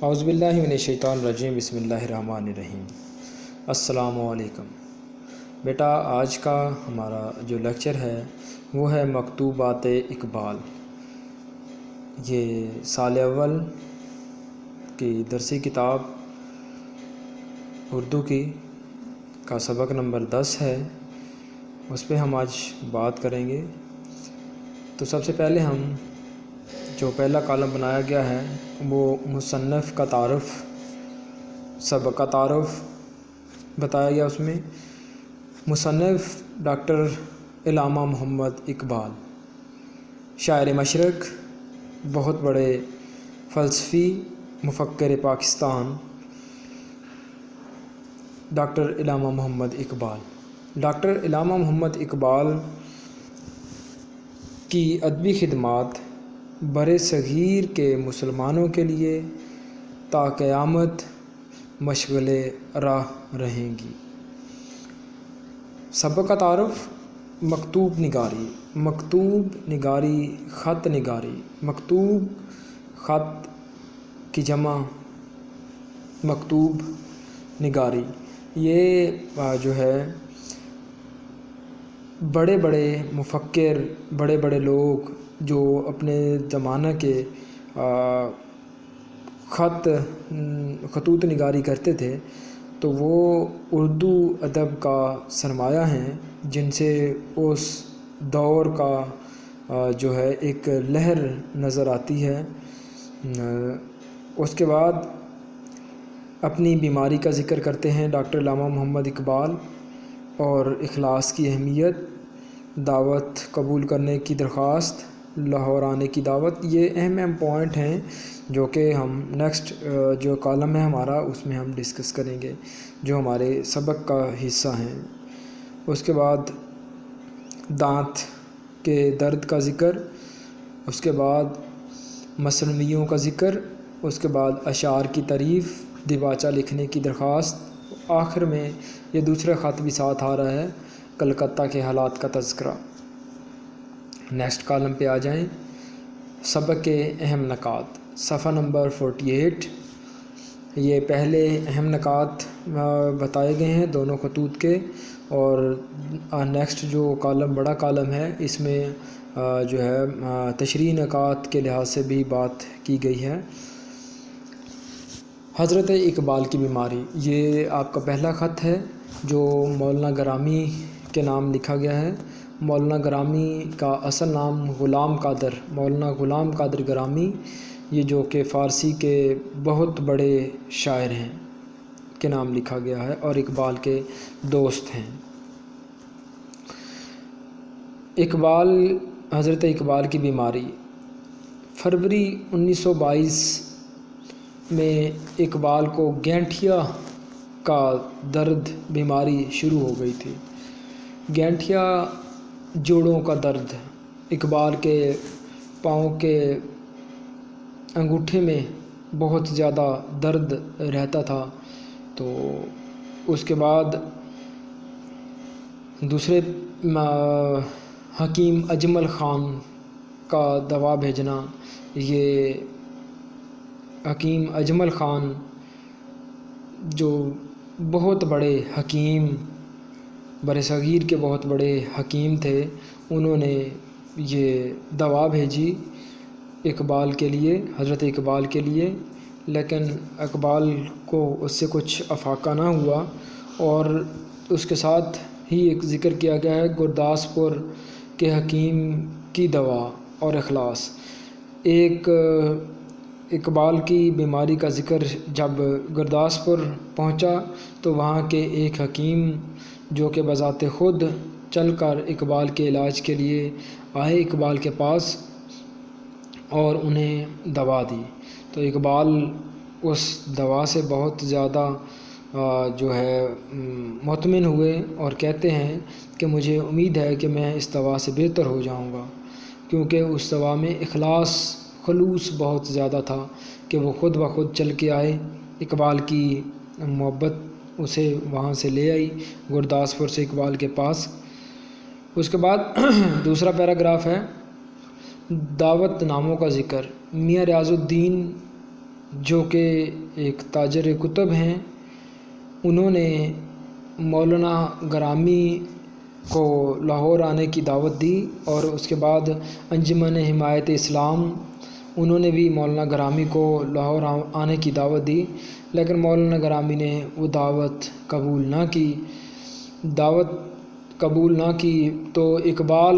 اعوذ باللہ من الشیطان الرجیم، بسم اللہ الرحمن الرحیم۔ السلام علیکم بیٹا، آج کا ہمارا جو لیکچر ہے وہ ہے مکتوبات اقبال۔ یہ سال اول کی درسی کتاب اردو کی کا سبق نمبر 10 ہے، اس پہ ہم آج بات کریں گے۔ تو سب سے پہلے ہم جو پہلا کالم بنایا گیا ہے وہ مصنف کا تعارف، سبق کا تعارف بتایا گیا۔ اس میں مصنف ڈاکٹر علامہ محمد اقبال، شاعر مشرق، بہت بڑے فلسفی، مفکر پاکستان، ڈاکٹر علامہ محمد اقبال۔ ڈاکٹر علامہ محمد اقبال کی ادبی خدمات بر صغیر کے مسلمانوں کے لیے تا قیامت مشغل راہ رہیں گی۔ سبق کا تعارف، مکتوب نگاری۔ مکتوب نگاری، خط نگاری۔ مکتوب خط کی جمع مکتوب نگاری۔ یہ جو ہے بڑے بڑے مفکر، بڑے بڑے لوگ جو اپنے زمانہ کے خطوط نگاری کرتے تھے، تو وہ اردو ادب کا سرمایہ ہیں، جن سے اس دور کا جو ہے ایک لہر نظر آتی ہے۔ اس کے بعد اپنی بیماری کا ذکر کرتے ہیں ڈاکٹر علامہ محمد اقبال، اور اخلاص کی اہمیت، دعوت قبول کرنے کی درخواست، لاہور آنے کی دعوت۔ یہ اہم اہم پوائنٹ ہیں جو کہ ہم نیکسٹ جو کالم ہے ہمارا اس میں ہم ڈسکس کریں گے، جو ہمارے سبق کا حصہ ہیں۔ اس کے بعد دانت کے درد کا ذکر، اس کے بعد مثنویوں کا ذکر، اس کے بعد اشعار کی تعریف، دیباچہ لکھنے کی درخواست، آخر میں یہ دوسرا خط بھی ساتھ آ رہا ہے، کلکتہ کے حالات کا تذکرہ۔ نیکسٹ کالم پہ آ جائیں، سبق کے اہم نکات، صفحہ نمبر 48۔ یہ پہلے اہم نکات بتائے گئے ہیں دونوں خطوط کے، اور نیکسٹ جو کالم بڑا کالم ہے اس میں جو ہے تشریحی نکات کے لحاظ سے بھی بات کی گئی ہے۔ حضرت اقبال کی بیماری، یہ آپ کا پہلا خط ہے جو مولانا گرامی کے نام لکھا گیا ہے۔ مولانا گرامی کا اصل نام غلام قادر، مولانا غلام قادر گرامی، یہ جو کہ فارسی کے بہت بڑے شاعر ہیں کے نام لکھا گیا ہے اور اقبال کے دوست ہیں۔ اقبال، حضرت اقبال کی بیماری، فروری 1922 میں اقبال کو گینٹھیا کا درد، بیماری شروع ہو گئی تھی۔ گینٹھیا جوڑوں کا درد، اقبال کے پاؤں کے انگوٹھے میں بہت زیادہ درد رہتا تھا، تو اس کے بعد دوسرے حکیم اجمل خان کا دوا بھیجنا۔ یہ حکیم اجمل خان جو بہت بڑے حکیم، برصغیر کے بہت بڑے حکیم تھے، انہوں نے یہ دوا بھیجی اقبال کے لیے، حضرت اقبال کے لیے، لیکن اقبال کو اس سے کچھ افاقہ نہ ہوا، اور اس کے ساتھ ہی ایک ذکر کیا گیا ہے گرداسپور کے حکیم کی دوا اور اخلاص۔ ایک اقبال کی بیماری کا ذکر جب گرداسپور پہنچا تو وہاں کے ایک حکیم جو کہ بذات خود چل کر اقبال کے علاج کے لیے آئے اقبال کے پاس اور انہیں دوا دی، تو اقبال اس دوا سے بہت زیادہ جو ہے مطمئن ہوئے اور کہتے ہیں کہ مجھے امید ہے کہ میں اس دوا سے بہتر ہو جاؤں گا، کیونکہ اس دوا میں اخلاص، خلوص بہت زیادہ تھا کہ وہ خود بخود چل کے آئے، اقبال کی محبت اسے وہاں سے لے آئی گرداسپور سے اقبال کے پاس۔ اس کے بعد دوسرا پیراگراف ہے دعوت ناموں کا ذکر۔ میاں ریاض الدین جو کہ ایک تاجر کتب ہیں، انہوں نے مولانا گرامی کو لاہور آنے کی دعوت دی، اور اس کے بعد انجمن حمایت اسلام انہوں نے بھی مولانا گرامی کو لاہور آنے کی دعوت دی، لیکن مولانا گرامی نے وہ دعوت قبول نہ کی تو اقبال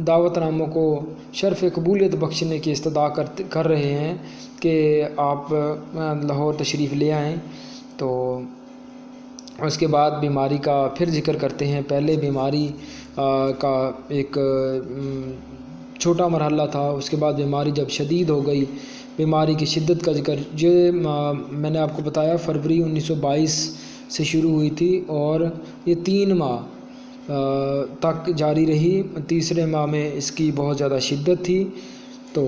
دعوت ناموں کو شرف قبولیت بخشنے کی استدعا کر رہے ہیں کہ آپ لاہور تشریف لے آئیں۔ تو اس کے بعد بیماری کا پھر ذکر کرتے ہیں۔ پہلے بیماری کا ایک چھوٹا مرحلہ تھا، اس کے بعد بیماری جب شدید ہو گئی، بیماری کی شدت کا ذکر یہ میں نے آپ کو بتایا فروری 1922 سے شروع ہوئی تھی، اور یہ 3 ماہ تک جاری رہی۔ تیسرے ماہ میں اس کی بہت زیادہ شدت تھی، تو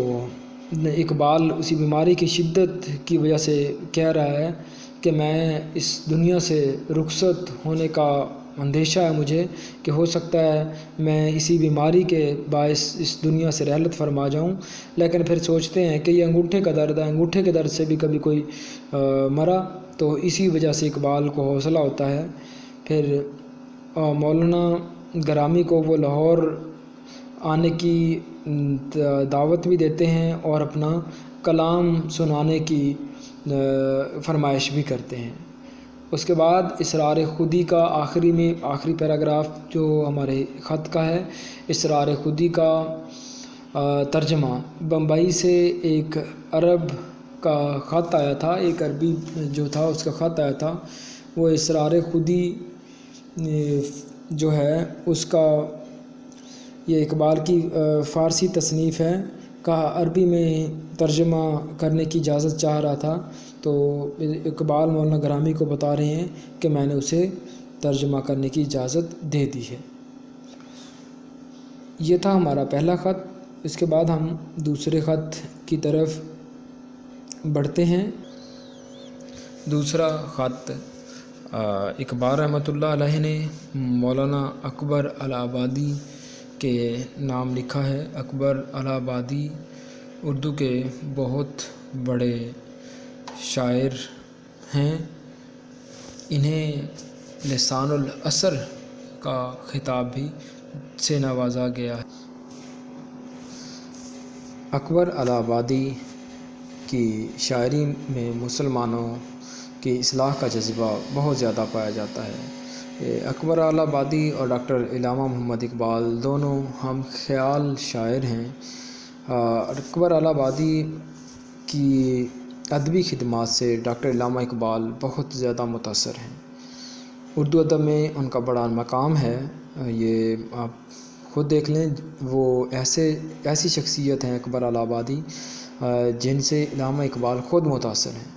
اقبال اسی بیماری کی شدت کی وجہ سے کہہ رہا ہے کہ میں اس دنیا سے رخصت ہونے کا اندیشہ ہے مجھے، کہ ہو سکتا ہے میں اسی بیماری کے باعث اس دنیا سے رحلت فرما جاؤں، لیکن پھر سوچتے ہیں کہ یہ انگوٹھے کا درد ہے، انگوٹھے کے درد سے بھی کبھی کوئی مرا، تو اسی وجہ سے اقبال کو حوصلہ ہوتا ہے۔ پھر مولانا گرامی کو وہ لاہور آنے کی دعوت بھی دیتے ہیں اور اپنا کلام سنانے کی فرمائش بھی کرتے ہیں۔ اس کے بعد اسرار خودی کا آخری پیراگراف جو ہمارے خط کا ہے، اسرار خودی کا ترجمہ بمبئی سے ایک عرب کا خط آیا تھا، ایک عربی جو تھا اس کا خط آیا تھا، وہ اسرار خودی جو ہے اس کا یہ اقبال کی فارسی تصنیف ہے، کا عربی میں ترجمہ کرنے کی اجازت چاہ رہا تھا، تو اقبال مولانا گرامی کو بتا رہے ہیں کہ میں نے اسے ترجمہ کرنے کی اجازت دے دی ہے۔ یہ تھا ہمارا پہلا خط۔ اس کے بعد ہم دوسرے خط کی طرف بڑھتے ہیں۔ دوسرا خط اقبال رحمۃ اللہ علیہ نے مولانا اکبر الہ آبادی کے نام لکھا ہے۔ اکبر الہ آبادی اردو کے بہت بڑے شاعر ہیں، انہیں لسان العصر کا خطاب بھی سے نوازا گیا ہے۔ اکبر الہ آبادی کی شاعری میں مسلمانوں کی اصلاح کا جذبہ بہت زیادہ پایا جاتا ہے۔ اکبر الہ آبادی اور ڈاکٹر علامہ محمد اقبال دونوں ہم خیال شاعر ہیں۔ اکبر الہ آبادی کی ادبی خدمات سے ڈاکٹر علامہ اقبال بہت زیادہ متاثر ہیں۔ اردو ادب میں ان کا بڑا مقام ہے، یہ آپ خود دیکھ لیں۔ وہ ایسی شخصیت ہیں اکبر الہ آبادی جن سے علامہ اقبال خود متاثر ہیں۔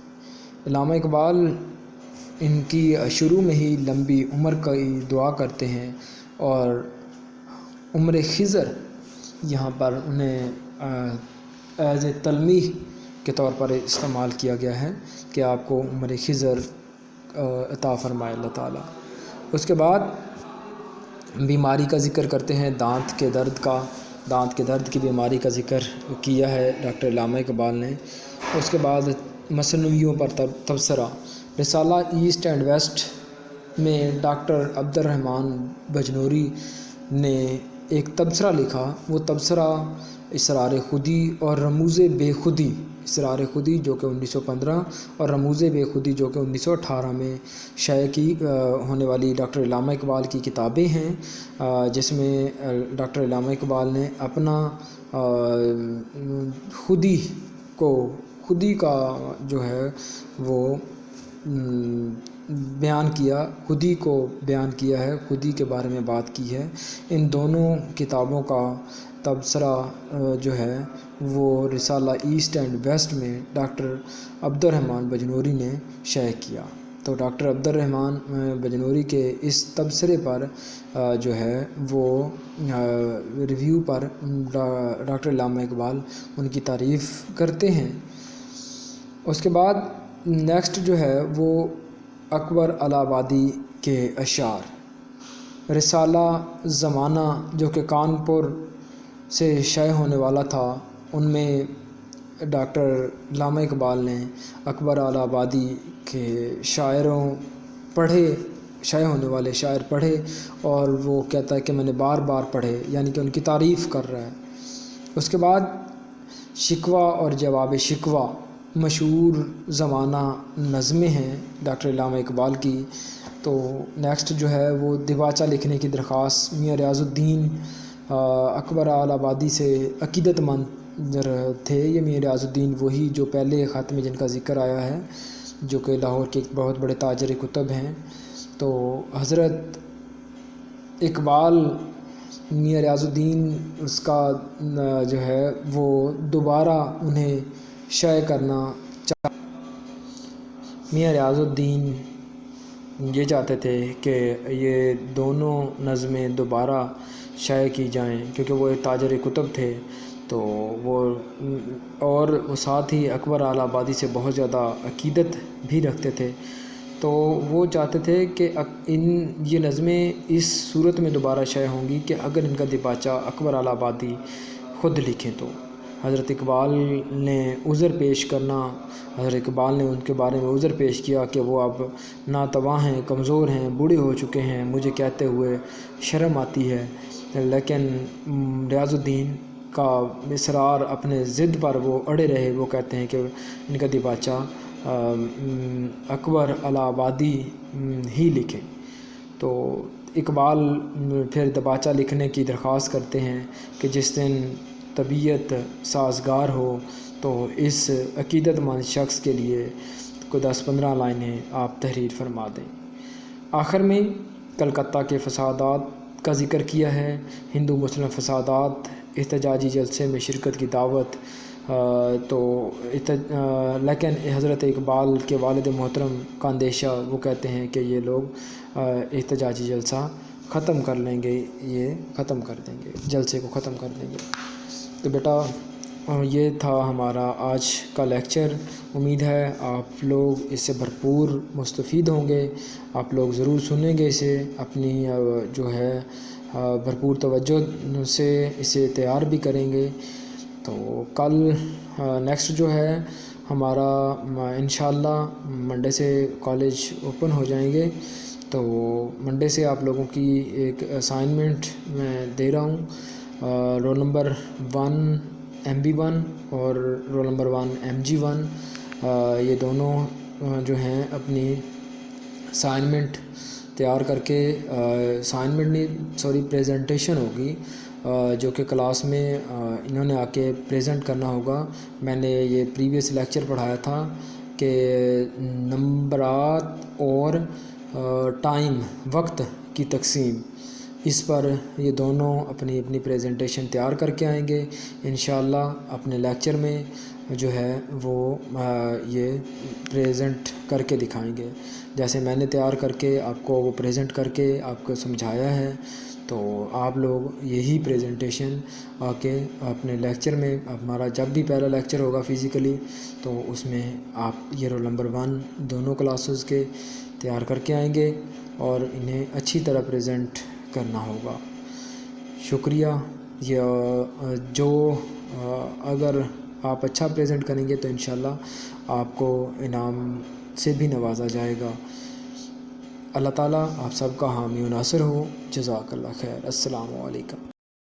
علامہ اقبال ان کی شروع میں ہی لمبی عمر کی دعا کرتے ہیں، اور عمر خضر یہاں پر انہیں ایز اے تلمیح کے طور پر استعمال کیا گیا ہے کہ آپ کو عمر خضر عطا فرمائے اللہ تعالیٰ۔ اس کے بعد بیماری کا ذکر کرتے ہیں، دانت کے درد کی بیماری کا ذکر کیا ہے ڈاکٹر علامہ اقبال نے۔ اس کے بعد مثنویوں پر تبصرہ، رسالہ ایسٹ اینڈ ویسٹ میں ڈاکٹر عبد الرحمن بجنوری نے ایک تبصرہ لکھا۔ وہ تبصرہ اسرار خودی اور رموز بے خودی، اسرار خودی جو کہ 1915 اور رموز بے خودی جو کہ 1918 میں شائع کی ہونے والی ڈاکٹر علامہ اقبال کی کتابیں ہیں، جس میں ڈاکٹر علامہ اقبال نے اپنا خودی کا جو ہے وہ بیان کیا، خودی کو بیان کیا ہے، خودی کے بارے میں بات کی ہے۔ ان دونوں کتابوں کا تبصرہ جو ہے وہ رسالہ ایسٹ اینڈ ویسٹ میں ڈاکٹر عبد الرحمن بجنوری نے شائع کیا۔ تو ڈاکٹر عبد الرحمن بجنوری کے اس تبصرے پر جو ہے وہ ریویو پر ڈاکٹر علامہ اقبال ان کی تعریف کرتے ہیں۔ اس کے بعد نیکسٹ جو ہے وہ اکبر الہ آبادی کے اشعار، رسالہ زمانہ جو کہ کانپور سے شائع ہونے والا تھا، ان میں ڈاکٹر علامہ اقبال نے اکبر اعلی آبادی کے شاعروں پڑھے، شائع ہونے والے شاعر پڑھے، اور وہ کہتا ہے کہ میں نے بار بار پڑھے، یعنی کہ ان کی تعریف کر رہا ہے۔ اس کے بعد شکوہ اور جواب شکوہ مشہور زمانہ نظمیں ہیں ڈاکٹر علامہ اقبال کی۔ تو نیکسٹ جو ہے وہ دیباچہ لکھنے کی درخواست میاں ریاض الدین اکبر اعلی آبادی سے عقیدت مند تھے۔ یہ میاں ریاض الدین وہی جو پہلے خط میں جن کا ذکر آیا ہے، جو کہ لاہور کے ایک بہت بڑے تاجر کتب ہیں۔ تو حضرت اقبال میاں ریاض الدین اس کا جو ہے وہ دوبارہ انہیں شائع کرنا میاں ریاض الدین یہ چاہتے تھے کہ یہ دونوں نظمیں دوبارہ شائع کی جائیں، کیونکہ وہ ایک تاجر کتب تھے، تو وہ اور ساتھ ہی اکبر اعلی آبادی سے بہت زیادہ عقیدت بھی رکھتے تھے۔ تو وہ چاہتے تھے کہ یہ نظمیں اس صورت میں دوبارہ شائع ہوں گی کہ اگر ان کا دیباچہ اکبر اعلی آبادی خود لکھیں تو۔ حضرت اقبال نے عذر پیش کرنا، حضرت اقبال نے ان کے بارے میں عذر پیش کیا کہ وہ اب ناتواں ہیں، کمزور ہیں، بوڑھے ہو چکے ہیں، مجھے کہتے ہوئے شرم آتی ہے، لیکن ریاض الدین کا اصرار اپنے ضد پر وہ اڑے رہے۔ وہ کہتے ہیں کہ ان کا دیباچہ اکبر اعلی آبادی ہی لکھیں۔ تو اقبال پھر دیباچہ لکھنے کی درخواست کرتے ہیں کہ جس دن طبیعت سازگار ہو تو اس عقیدت مند شخص کے لیے کوئی 10-15 لائنیں آپ تحریر فرما دیں۔ آخر میں کلکتہ کے فسادات کا ذکر کیا ہے، ہندو مسلم فسادات، احتجاجی جلسے میں شرکت کی دعوت۔ لیکن حضرت اقبال کے والد محترم کا اندیشہ، وہ کہتے ہیں کہ یہ لوگ احتجاجی جلسہ ختم کر لیں گے، یہ ختم کر دیں گے، جلسے کو ختم کر دیں گے۔ تو بیٹا یہ تھا ہمارا آج کا لیکچر۔ امید ہے آپ لوگ اس سے بھرپور مستفید ہوں گے، آپ لوگ ضرور سنیں گے اسے، اپنی جو ہے بھرپور توجہ سے اسے تیار بھی کریں گے۔ تو کل نیکسٹ جو ہے ہمارا انشاءاللہ منڈے سے کالج اوپن ہو جائیں گے، تو منڈے سے آپ لوگوں کی ایک اسائنمنٹ میں دے رہا ہوں، رول نمبر 1 MB1 اور رول نمبر 1 MG1، یہ دونوں جو ہیں اپنی اسائنمنٹ تیار کر کے، اسائنمنٹ نہیں سوری پریزنٹیشن ہوگی، جو کہ کلاس میں انہوں نے آ کے پریزنٹ کرنا ہوگا۔ میں نے یہ پریویس لیکچر پڑھایا تھا کہ نمبرات اور ٹائم، وقت کی تقسیم، اس پر یہ دونوں اپنی اپنی پریزنٹیشن تیار کر کے آئیں گے انشاءاللہ۔ اپنے لیکچر میں جو ہے وہ یہ پریزنٹ کر کے دکھائیں گے، جیسے میں نے تیار کر کے آپ کو وہ پریزنٹ کر کے آپ کو سمجھایا ہے۔ تو آپ لوگ یہی پریزنٹیشن آ کے اپنے لیکچر میں، ہمارا جب بھی پہلا لیکچر ہوگا فزیکلی، تو اس میں آپ یہ رول نمبر 1 دونوں کلاسز کے تیار کر کے آئیں گے اور انہیں اچھی طرح پریزنٹ کرنا ہوگا۔ شکریہ۔ جو اگر آپ اچھا پریزنٹ کریں گے تو انشاءاللہ آپ کو انعام سے بھی نوازا جائے گا۔ اللہ تعالیٰ آپ سب کا حامی و ناصر ہو۔ جزاک اللہ خیر۔ السلام علیکم۔